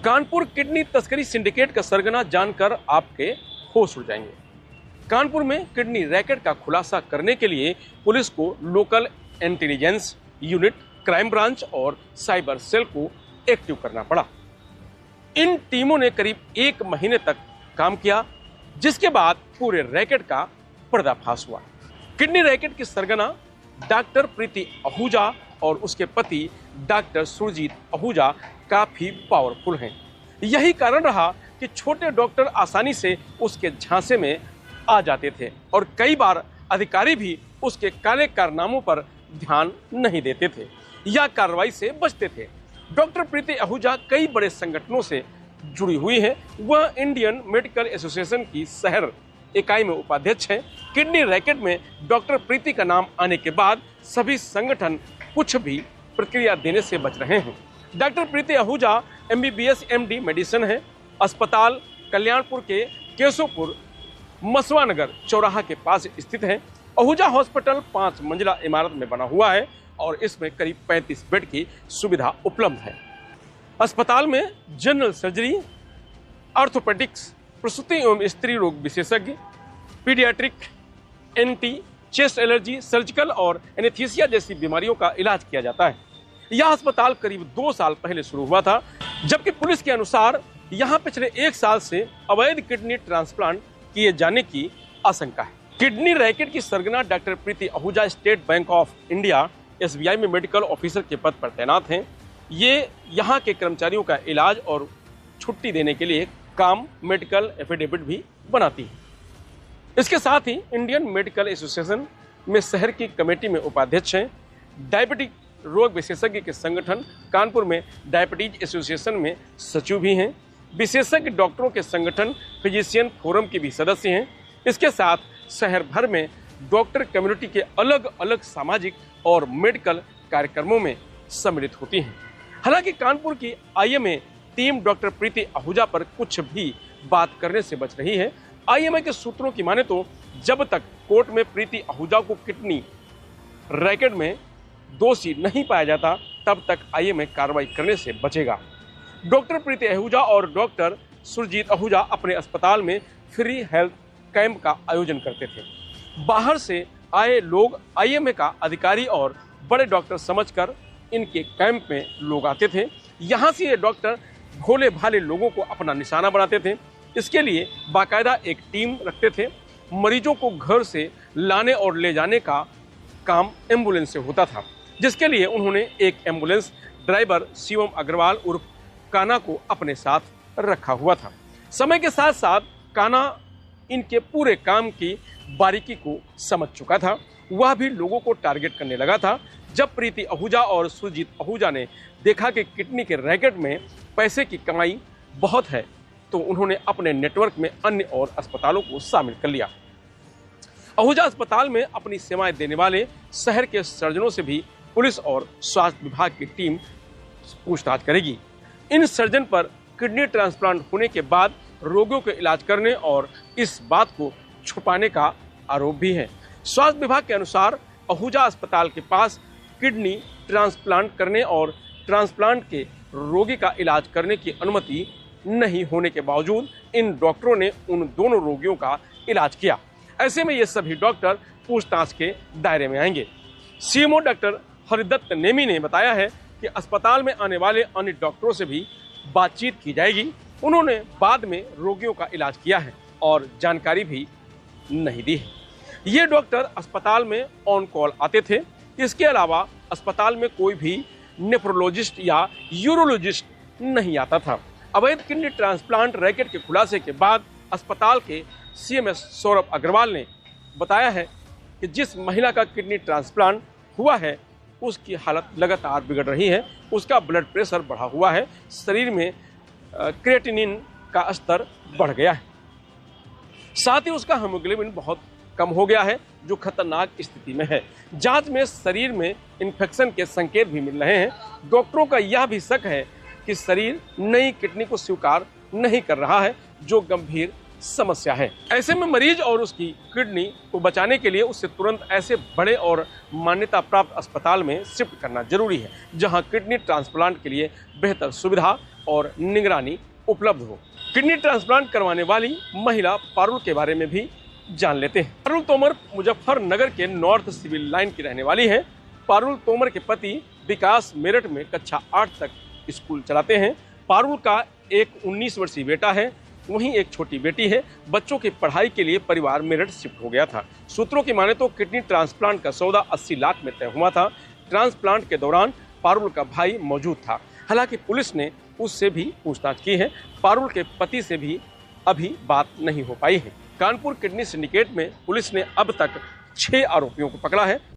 Kanpur kidney तस्करी syndicate का सरगना जानकर आपके होश उड़ जाएंगे। कानपुर में किडनी रैकेट का खुलासा करने के लिए पुलिस को local intelligence unit, crime branch और साइबर सेल को एक्टिव करना पड़ा। इन टीमों ने करीब 1 महीने तक काम किया, जिसके बाद पूरे रैकेट का पर्दाफाश हुआ। किडनी रैकेट की सरगना डॉक्टर प्रीति आहूजा और उसके पति डॉक्टर सुरजीत आहूजा काफी पावरफुल हैं। यही कारण रहा कि छोटे डॉक्टर आसानी से उसके झांसे में आ जाते थे और कई बार अधिकारी भी उसके काले कारनामों पर ध्यान नहीं देते थे या कार्रवाई से बचते थे। डॉक्टर प्रीति आहूजा कई बड़े संगठनों से जुड़ी हुई है। वह इंडियन मेडिकल एसोसिएशन की शहर इकाई में उपाध्यक्ष हैं। किडनी रैकेट में डॉक्टर प्रीति का नाम आने के बाद सभी संगठन कुछ भी प्रक्रिया देने से बच रहे हैं। डॉक्टर प्रीति आहूजा MBBS MD मेडिसिन है। अस्पताल कल्याणपुर के केशवपुर मसवा नगर चौराहा के पास स्थित है। आहूजा हॉस्पिटल 5 मंजिला इमारत में बना हुआ है और इसमें करीब 35 बेड की सुविधा उपलब्ध है। अस्पताल में जनरल सर्जरी, ऑर्थोपेडिक्स, प्रसूति एवं स्त्री रोग विशेषज्ञ, paediatric, anti, chest allergy, surgical और एनेस्थीसिया जैसी बीमारियों का इलाज किया जाता है। यह अस्पताल करीब 2 साल पहले शुरू हुआ था, जबकि पुलिस के अनुसार यहां पिछले 1 साल से अवैध किडनी ट्रांसप्लांट किए जाने की आशंका है। किडनी रैकेट की सरगना doctor Preeti Ahuja state bank of India SBI में मेडिकल ऑफिसर के पद पर तैनात हैं। ये यहाँ के कर्मचारियों का इलाज और छुट्टी देने के लिए काम मेडिकल एफिडेविट भी बनाती है। इसके साथ ही इंडियन मेडिकल एसोसिएशन में शहर की कमेटी में उपाध्यक्ष हैं। डायबिटिक रोग विशेषज्ञ के संगठन कानपुर में डायबिटीज एसोसिएशन में सचिव भी हैं। विशेषज्ञ डॉक्टरों के संगठन फिजिशियन फोरम के भी सदस्य हैं। इसके साथ शहर भर में डॉक्टर कम्युनिटी के अलग अलग सामाजिक और मेडिकल कार्यक्रमों में सम्मिलित होती हैं। हालांकि कानपुर की IMA टीम डॉक्टर प्रीति आहूजा पर कुछ भी बात करने से बच रही है। IMA के सूत्रों की माने तो जब तक कोर्ट में प्रीति आहूजा को किडनी रैकेट में दोषी नहीं पाया जाता, तब तक IMA कार्रवाई करने से बचेगा। डॉक्टर प्रीति आहूजा और डॉक्टर सुरजीत आहूजा अपने अस्पताल में फ्री हेल्थ कैंप का आयोजन करते थे। बाहर से आए लोग IMA का अधिकारी और बड़े डॉक्टर समझकर इनके कैंप में लोग आते थे। यहाँ से ये डॉक्टर भोले भाले लोगों को अपना निशाना बनाते थे। इसके लिए बाकायदा एक टीम रखते थे। मरीजों को घर से लाने और ले जाने का काम एम्बुलेंस से होता था, जिसके लिए उन्होंने एक एम्बुलेंस ड्राइवर शिवम अग्रवाल उर्फ काना को अपने साथ रखा हुआ था। समय के साथ साथ काना इनके पूरे काम की बारीकी को समझ चुका था। वह भी लोगों को टारगेट करने लगा था। जब प्रीति आहूजा और सुरजीत आहूजा ने देखा कि किडनी के रैकेट में पैसे की कमाई बहुत है, तो उन्होंने अपने नेटवर्क में अन्य और अस्पतालों को शामिल कर लिया। आहूजा अस्पताल में अपनी सेवाएं देने वाले शहर के सर्जनों से भी पुलिस और स्वास्थ्य विभाग की टीम पूछताछ करेगी। इन सर्जन पर किडनी ट्रांसप्लांट होने के बाद रोगियों के इलाज करने और इस बात को छुपाने का आरोप भी है। स्वास्थ्य विभाग के अनुसार आहूजा अस्पताल के पास किडनी ट्रांसप्लांट करने और ट्रांसप्लांट के रोगी का इलाज करने की अनुमति नहीं होने के बावजूद इन डॉक्टरों ने उन दोनों रोगियों का इलाज किया। ऐसे में ये सभी डॉक्टर पूछताछ के दायरे में आएंगे। CMO डॉक्टर हरिदत्त नेमी ने बताया है कि अस्पताल में आने वाले अन्य डॉक्टरों से भी बातचीत की जाएगी। उन्होंने बाद में रोगियों का इलाज किया है और जानकारी भी नहीं दी है। ये डॉक्टर अस्पताल में ऑन कॉल आते थे। इसके अलावा अस्पताल में कोई भी नेफ्रोलॉजिस्ट या यूरोलॉजिस्ट नहीं आता था। अवैध किडनी ट्रांसप्लांट रैकेट के खुलासे के बाद अस्पताल के CMS सौरभ अग्रवाल ने बताया है कि जिस महिला का किडनी ट्रांसप्लांट हुआ है उसकी हालत लगातार बिगड़ रही है। उसका ब्लड प्रेशर बढ़ा हुआ है, शरीर में क्रिएटिनिन का स्तर बढ़ गया है, साथ ही उसका हीमोग्लोबिन बहुत कम हो गया है, जो खतरनाक स्थिति में है। जांच में शरीर में इन्फेक्शन के संकेत भी मिल रहे हैं। डॉक्टरों का यह भी शक है कि शरीर नई किडनी को स्वीकार नहीं कर रहा है, जो गंभीर समस्या है। ऐसे में मरीज और उसकी किडनी को बचाने के लिए उसे तुरंत ऐसे बड़े और मान्यता प्राप्त अस्पताल में शिफ्ट करना जरूरी है, जहां किडनी ट्रांसप्लांट के लिए बेहतर सुविधा और निगरानी उपलब्ध हो। किडनी ट्रांसप्लांट करवाने वाली महिला पारुल के बारे में भी जान लेते हैं। पारुल तोमर मुजफ्फरनगर के नॉर्थ सिविल लाइन की रहने वाली है। पारुल तोमर के पति विकास मेरठ में कक्षा 8 तक स्कूल चलाते हैं। पारुल का एक 19 वर्षीय बेटा है, वहीं एक छोटी बेटी है। बच्चों की पढ़ाई के लिए परिवार मेरठ शिफ्ट हो गया था। सूत्रों की माने तो किडनी ट्रांसप्लांट का सौदा 80 लाख में तय हुआ था। ट्रांसप्लांट के दौरान पारुल का भाई मौजूद था। हालांकि पुलिस ने उससे भी पूछताछ की है। पारुल के पति से भी अभी बात नहीं हो पाई है। कानपुर किडनी सिंडिकेट में पुलिस ने अब तक 6 आरोपियों को पकड़ा है।